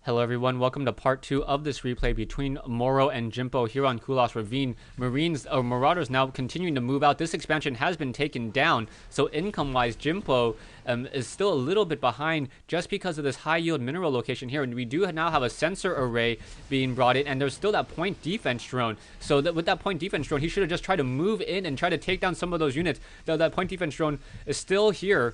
Hello everyone, welcome to part 2 of this replay between Morrow and Jimpo here on Kulas Ravine. Marauders now continuing to move out. This expansion has been taken down, so income-wise, Jimpo is still a little bit behind just because of this high-yield mineral location here. And we do now have a sensor array being brought in, and there's still that point defense drone. So with that point defense drone, he should have just tried to move in and try to take down some of those units. That point defense drone is still here.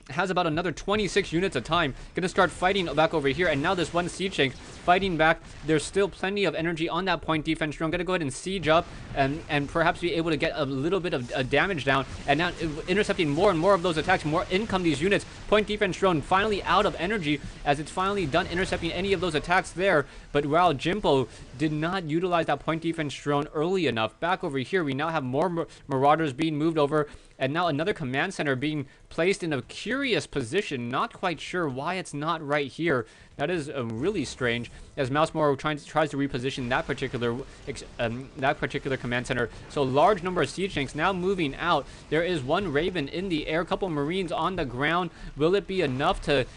Has about another 26 units a time. Gonna start fighting back over here, and now this one siege tank fighting back. There's still plenty of energy on that point defense drone. Gonna go ahead and siege up and perhaps be able to get a little bit of damage down, and now intercepting more and more of those attacks. More income these units. Point defense drone finally out of energy as it's finally done intercepting any of those attacks there. But while Jimpo did not utilize that point defense drone early enough, back over here we now have more marauders being moved over. And now another command center being placed in a curious position. Not quite sure why it's not right here. That is really strange, as Mouse Morrow tries to reposition that particular command center. So large number of siege tanks now moving out. There is one Ravine in the air, a couple Marines on the ground. Will it be enough to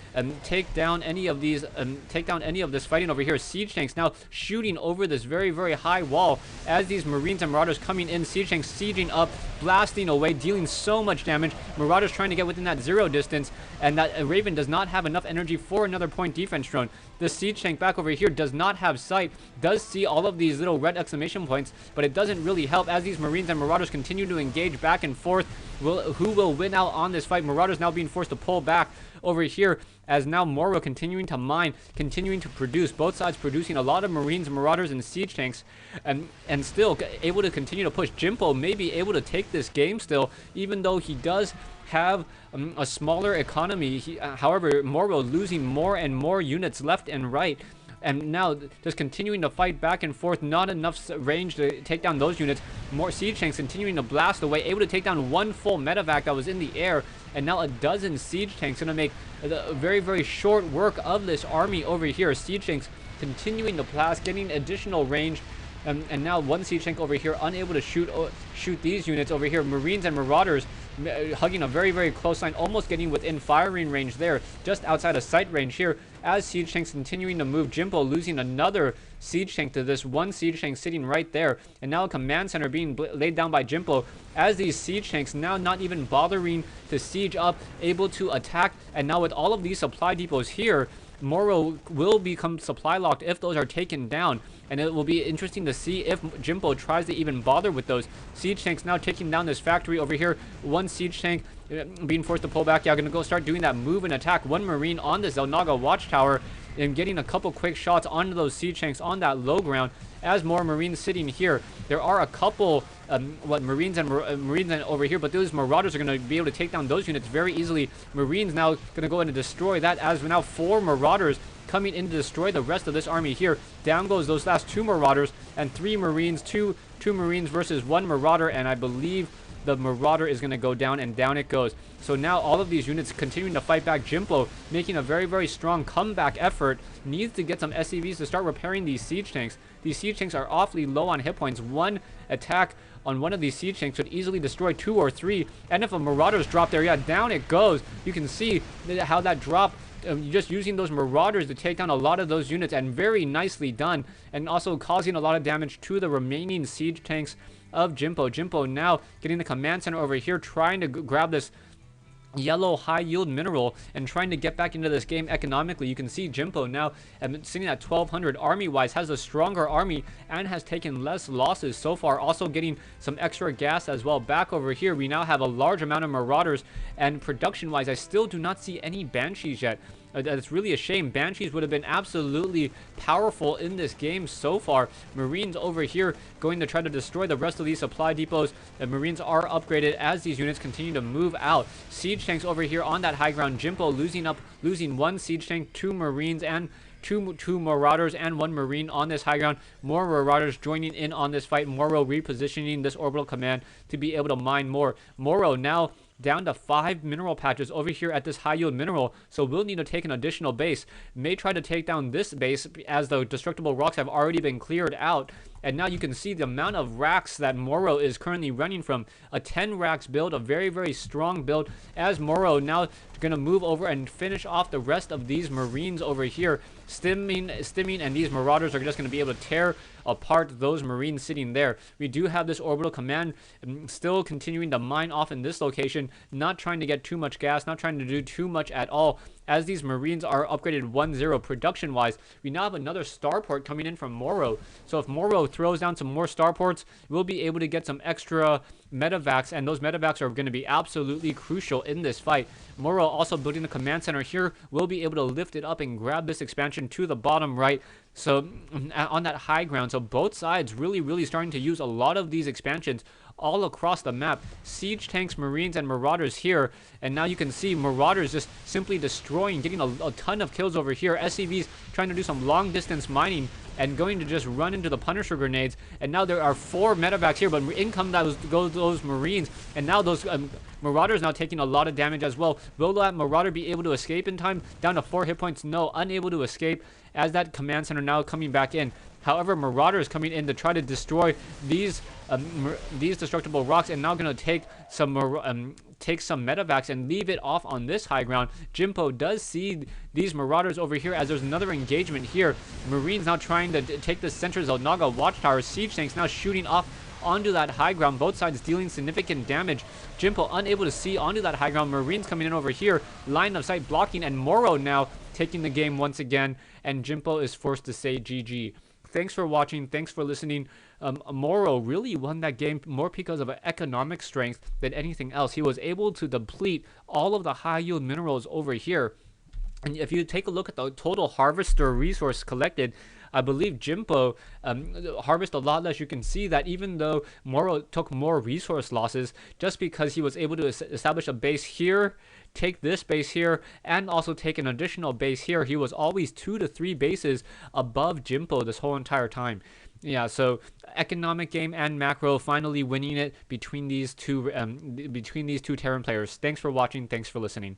take down any of these? Of this fighting over here? Siege tanks now shooting over this very, very high wall as these Marines and Marauders coming in. Siege tanks sieging up, blasting away, dealing so much damage. Marauders trying to get within that zero distance, and that Ravine does not have enough energy for another point defense drone. The siege tank back over here does not have sight, does see all of these little red exclamation points, but it doesn't really help as these Marines and Marauders continue to engage back and forth. Who will win out on this fight? Marauders now being forced to pull back over here, as now Morrow continuing to mine, continuing to produce, both sides producing a lot of Marines, Marauders, and siege tanks, and still able to continue to push. Jimpo may be able to take this game still, even though he does have a smaller economy. However, Morrow losing more and more units left and right. And now just continuing to fight back and forth, not enough range to take down those units. More siege tanks continuing to blast away, able to take down one full medevac that was in the air, and now a dozen siege tanks. Gonna make a very, very short work of this army over here. Siege tanks continuing to blast, getting additional range. And now one siege tank over here unable to shoot these units over here. Marines and Marauders hugging a very, very close line, almost getting within firing range there, just outside of sight range here, as siege tanks continuing to move. Jimpo losing another siege tank to this one siege tank sitting right there, and now a command center being laid down by Jimpo, as these siege tanks now not even bothering to siege up, able to attack. And now with all of these supply depots here, Morrow will become supply locked if those are taken down, and it will be interesting to see if Jimpo tries to even bother with those. Siege tanks now taking down this factory over here. One siege tank being forced to pull back. Yeah, gonna go start doing that move and attack. One Marine on the Zelnaga watchtower and getting a couple quick shots onto those siege tanks on that low ground. As more Marines sitting here, there are a couple Marines and over here, but those Marauders are going to be able to take down those units very easily. Marines now going to go in and destroy that, as now 4 Marauders coming in to destroy the rest of this army here. Down goes those last 2 Marauders and 3 Marines, two Marines versus 1 Marauder, and I believe the Marauder is going to go down, and down it goes. So now all of these units continuing to fight back. Jimpo making a very, very strong comeback effort. Needs to get some SCVs to start repairing these siege tanks. These siege tanks are awfully low on hit points. One attack on one of these siege tanks would easily destroy 2 or 3. And if a Marauders drop there, yeah, down it goes. You can see how that drop, just using those Marauders to take down a lot of those units, and very nicely done, and also causing a lot of damage to the remaining siege tanks of Jimpo. Jimpo now getting the command center over here, trying to grab this yellow high yield mineral and trying to get back into this game economically. You can see Jimpo now sitting at 1200 army wise, has a stronger army and has taken less losses so far, also getting some extra gas as well. Back over here we now have a large amount of Marauders, and production wise I still do not see any Banshees yet. That's really a shame. Banshees would have been absolutely powerful in this game so far. Marines over here going to try to destroy the rest of these supply depots. The Marines are upgraded as these units continue to move out. Siege tanks over here on that high ground. Jimpo losing 1 siege tank, 2 Marines, and two Marauders, and 1 Marine on this high ground. More Marauders joining in on this fight. Morrow repositioning this orbital command to be able to mine more. Morrow now down to 5 mineral patches over here at this high yield mineral, so we'll need to take an additional base. May try to take down this base as the destructible rocks have already been cleared out, And now you can see the amount of racks that Morrow is currently running from. A 10 racks build, a very, very strong build, as Morrow now going to move over and finish off the rest of these Marines over here. Stimming, and these Marauders are just going to be able to tear apart those Marines sitting there. We do have this orbital command still continuing to mine off in this location, not trying to get too much gas, not trying to do too much at all, as these Marines are upgraded 1-0 production-wise. We now have another starport coming in from Morrow. So if Morrow throws down some more starports, we'll be able to get some extra medevacs, and those medevacs are going to be absolutely crucial in this fight. Morrow also building the command center here. We'll be able to lift it up and grab this expansion to the bottom right. So on that high ground, so both sides really starting to use a lot of these expansions all across the map. Siege tanks, Marines, and Marauders here, and now you can see Marauders just simply destroying, getting a ton of kills over here. SCVs trying to do some long distance mining and going to just run into the Punisher grenades, and now there are 4 medevacs here, but in come those Marines, and now those Marauders now taking a lot of damage as well. Will that Marauder be able to escape in time? Down to 4 hit points, no, unable to escape, as that command center now coming back in. However, Marauders coming in to try to destroy these destructible rocks, and now going to take some medevacs and leave it off on this high ground. Jimpo does see these Marauders over here, as there's another engagement here. Marines now trying to take the center of Naga Watchtower. Siege tanks now shooting off onto that high ground, both sides dealing significant damage. Jimpo unable to see onto that high ground. Marines coming in over here, line of sight blocking, and Morrow now taking the game once again, and Jimpo is forced to say GG. Thanks for watching. Thanks for listening. Morrow really won that game more because of economic strength than anything else. He was able to deplete all of the high yield minerals over here. And if you take a look at the total harvester resource collected, I believe Jimpo harvested a lot less. You can see that even though Morrow took more resource losses, just because he was able to establish a base here, take this base here, and also take an additional base here, he was always 2 to 3 bases above Jimpo this whole entire time. Yeah, so economic game and macro finally winning it between these two Terran players. Thanks for watching. Thanks for listening.